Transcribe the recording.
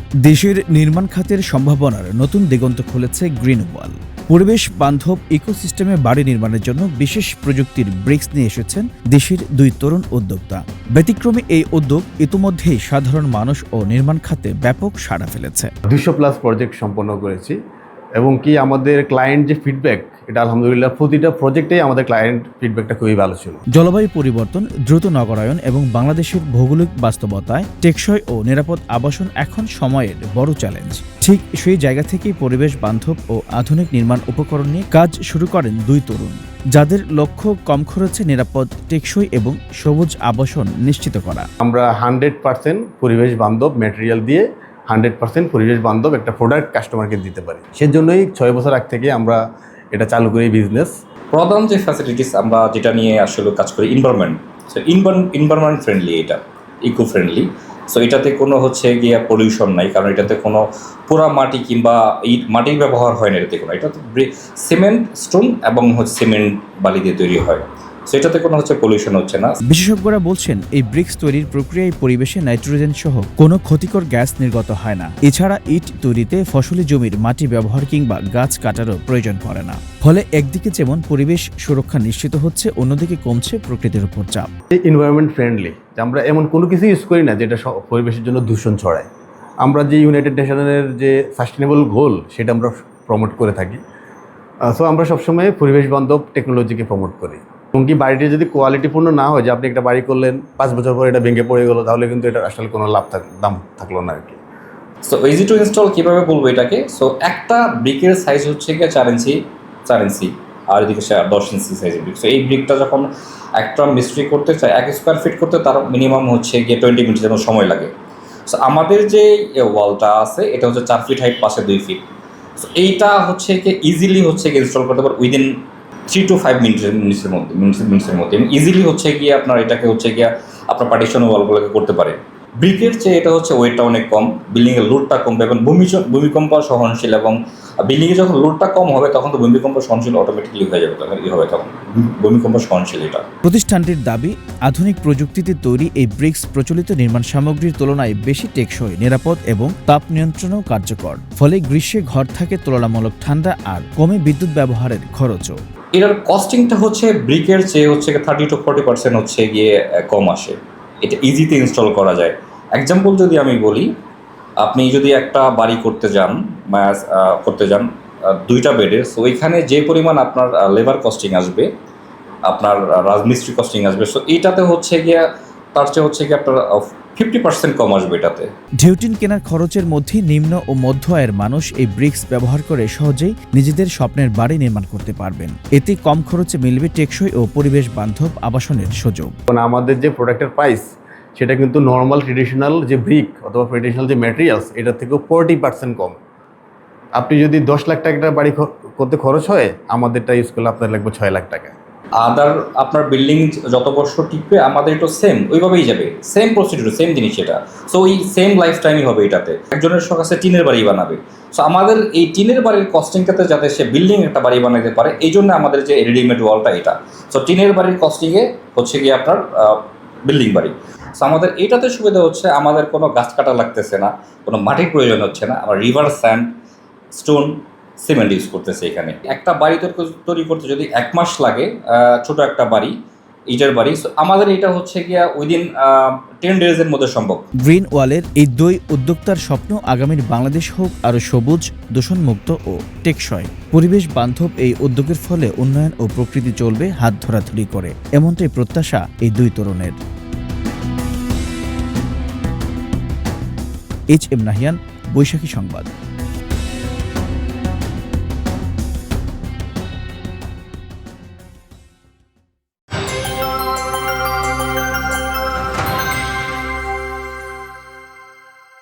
দেশের নির্মাণ খাতের সম্ভাবনার নতুন দিগন্ত খুলেছে গ্রিন ওয়াল। পরিবেশ বান্ধব ইকোসিস্টেমে বাড়ি নির্মাণের জন্য বিশেষ প্রযুক্তির ব্রিক্স নিয়ে এসেছেন দেশের দুই তরুণ উদ্যোক্তা। ব্যতিক্রমী এই উদ্যোগ ইতিমধ্যেই সাধারণ মানুষ ও নির্মাণ খাতে ব্যাপক সাড়া ফেলেছে। 200+ প্রজেক্ট সম্পন্ন করেছি এবং কি আমাদের ক্লায়েন্ট যে ফিডব্যাক, এটা আলহামদুলিল্লাহ প্রতিটা প্রজেক্টেই আমাদের ক্লায়েন্ট ফিডব্যাকটা খুবই ভালো ছিল। জলবায়ু পরিবর্তন, দ্রুত নগরায়ন এবং বাংলাদেশের ভৌগোলিক বাস্তবতায় টেকসই ও নিরাপদ আবাসন এখন সময়ের বড় চ্যালেঞ্জ। ঠিক সেই জায়গা থেকেই পরিবেশ বান্ধব ও আধুনিক নির্মাণ উপকরণ নিয়ে কাজ শুরু করেন দুই তরুণ, যাদের লক্ষ্য কম খরচে নিরাপদ, টেকসই এবং সবুজ আবাসন নিশ্চিত করা। আমরা 100% পরিবেশ বান্ধব ম্যাটেরিয়াল দিয়ে 100% পরিবেশ বান্ধব একটা প্রোডাক্ট কাস্টমারকে দিতে পারি। সেজন্যই 6 বছর আগ থেকে আমরা এটা চালু করি বিজনেস। প্রধান যে ফ্যাসিলিটিস আমরা যেটা নিয়ে আসলে কাজ করি, এনভায়রনমেন্ট। সো এনভায়রনমেন্ট ফ্রেন্ডলি, এটা ইকো ফ্রেন্ডলি। সো এটাতে কোনো গিয়ে পলিউশন নাই, কারণ এটাতে কোনো পোড়া মাটি কিংবা ইট মাটির ব্যবহার হয় না এটাতে কোনো। এটা তো সিমেন্ট, স্টোন এবং সিমেন্ট বালি দিয়ে তৈরি হয়। সেটাতে কোনো পলিউশন হচ্ছে না। বিশেষজ্ঞরা বলছেন এই ব্রিক্স তৈরির প্রক্রিয়ায় পরিবেশে নাইট্রোজেন সহ কোনো ক্ষতিকর গ্যাস নির্গত হয় না। এছাড়া ইট তৈরিতে ফসলি জমির মাটি ব্যবহার কিংবা গাছ কাটারও প্রয়োজন পড়ে না। ফলে একদিকে যেমন পরিবেশ সুরক্ষা নিশ্চিত হচ্ছে, অন্যদিকে কমছে প্রকৃতির উপর চাপ। এনভায়রনমেন্ট ফ্রেন্ডলি, আমরা এমন কোনো কিছু ইউজ করি না যেটা পরিবেশের জন্য দূষণ ছড়ায়। আমরা যে ইউনাইটেড নেশনের যে সাস্টেনেবল গোল, সেটা আমরা প্রমোট করে থাকি। সো আমরা সবসময় পরিবেশ বান্ধব টেকনোলজিকে প্রমোট করি। এমনকি বাড়িটি যদি কোয়ালিটিপূর্ণ না হয়, যে আপনি একটা বাড়ি করলেন 5 বছর পরে এটা ভেঙে পড়ে গেলো, তাহলে কিন্তু এটা আসলে কোনো দাম থাকলো না আর কি। সো ইজি টু ইনস্টল কীভাবে বলবো এটাকে? সো একটা ব্রিকের সাইজ হচ্ছে 4 ইঞ্চি আর এদিকে 10 ইঞ্চি সাইজের ব্রিক। সো এই ব্রিকটা যখন একটা মিস্ত্রি করতে চায় 1 স্কোয়ার ফিট করতে, তার মিনিমাম 20 মিনিটের যেন সময় লাগে। সো আমাদের যে ওয়ালটা আছে এটা 4 ফিট হাইট, পাশে 2 ফিট। সো এইটা ইজিলি ইনস্টল করতে পারে উইদিন 3 to 5 মিনিটসের মধ্যে ইজিলি আপনার এটাকে আপনার পার্টিশন ওয়ালগুলোকে করতে পারে। ব্রিকের চেয়ে এটা ওয়েটটা অনেক কম, বিল্ডিংয়ের লোডটা কমবে এবং ভূমিকম্প সহনশীল। এবং বিল্ডিংয়ে যখন লোডটা কম হবে তখন তো ভূমিকম্প সহনশীল অটোমেটিকলি হয়ে যাবে, তখন ভূমিকম্প সহনশীল। এটা প্রতিষ্ঠানটির দাবি, আধুনিক প্রযুক্তিতে তৈরি এই ব্রিক্স প্রচলিত নির্মাণ সামগ্রীর তুলনায় বেশি টেকসই, নিরাপদ এবং তাপ নিয়ন্ত্রণও কার্যকর। ফলে গ্রীষ্মে ঘর থাকে তুলনামূলক ঠান্ডা আর কমে বিদ্যুৎ ব্যবহারের খরচও। এটার কস্টিংটা ব্রিকের চেয়ে 30 to 40% গিয়ে কম আসে। এটা ইজিতে ইনস্টল করা যায়। এক্সাম্পল যদি আমি বলি, আপনি যদি একটা বাড়ি করতে যান 2টা বেডের, সো ওইখানে যে পরিমাণ আপনার লেবার কস্টিং আসবে, আপনার রাজমিস্ত্রি কস্টিং আসবে, সো এইটাতে গিয়ে তার চেয়ে আপনার 50% কম আসবে এটাতে। ঢেউটিন কেনার খরচের মধ্যে নিম্ন ও মধ্য আয়ের মানুষ এই ব্রিক্স ব্যবহার করে সহজেই নিজেদের স্বপ্নের বাড়ি নির্মাণ করতে পারবেন। এতে কম খরচে মিলবে টেকসই ও পরিবেশ বান্ধব আবাসনের সুযোগ। আমাদের যে প্রোডাক্টের প্রাইস, সেটা কিন্তু নর্মাল ট্রেডিশনাল যে ব্রিক অথবা ট্রেডিশনাল যে ম্যাটেরিয়ালস, এটার থেকেও 40% কম। আপনি যদি 10 লাখ টাকা বাড়ি করতে খরচ হয়, আমাদেরটা ইউজ করলে আপনার লাগবে 6 লাখ টাকা। আপনার বিল্ডিং যত বছর টিকবে, আমাদের এটা সেম ওইভাবেই যাবে, সেম প্রসিডিউর, সেম জিনিস এটা। সো ওই সেম লাইফ টাইমই হবে এটাতে। একজনের শখ আছে টিনের বাড়ি বানাবে, সো আমাদের এই টিনের বাড়ির কস্টিংটাতে যাতে সে বিল্ডিং একটা বাড়ি বানাতে পারে, এই জন্য আমাদের যে রেডিমেড ওয়ালটা এটা। সো টিনের বাড়ির কস্টিংয়ে গিয়ে আপনার বিল্ডিং বাড়ি। সো আমাদের এইটাতে সুবিধা আমাদের কোনো গাছ কাটা লাগতেছে না, কোনো মাটির প্রয়োজন হচ্ছে না। আমরা river sand, stone, cement use করতেছে এখানে। একটা বাড়ি তৈরি করতে যদি 1 মাস লাগে, ছোট একটা বাড়ি, ইটের বাড়ি, আমাদের এটা গিয়া উইদিন 10 ডেজের মধ্যে সম্ভব। গ্রিন ওয়ালের এই দুই উদ্যোক্তার স্বপ্ন, আগামীর বাংলাদেশ হোক আরও সবুজ, দূষণমুক্ত ও টেকসই। পরিবেশ বান্ধব এই উদ্যোগের ফলে উন্নয়ন ও প্রকৃতি চলবে হাত ধরাধরি করে, এমনটাই প্রত্যাশা এই দুই তরুণের। HM নাহিয়ান, বৈশাখী সংবাদ।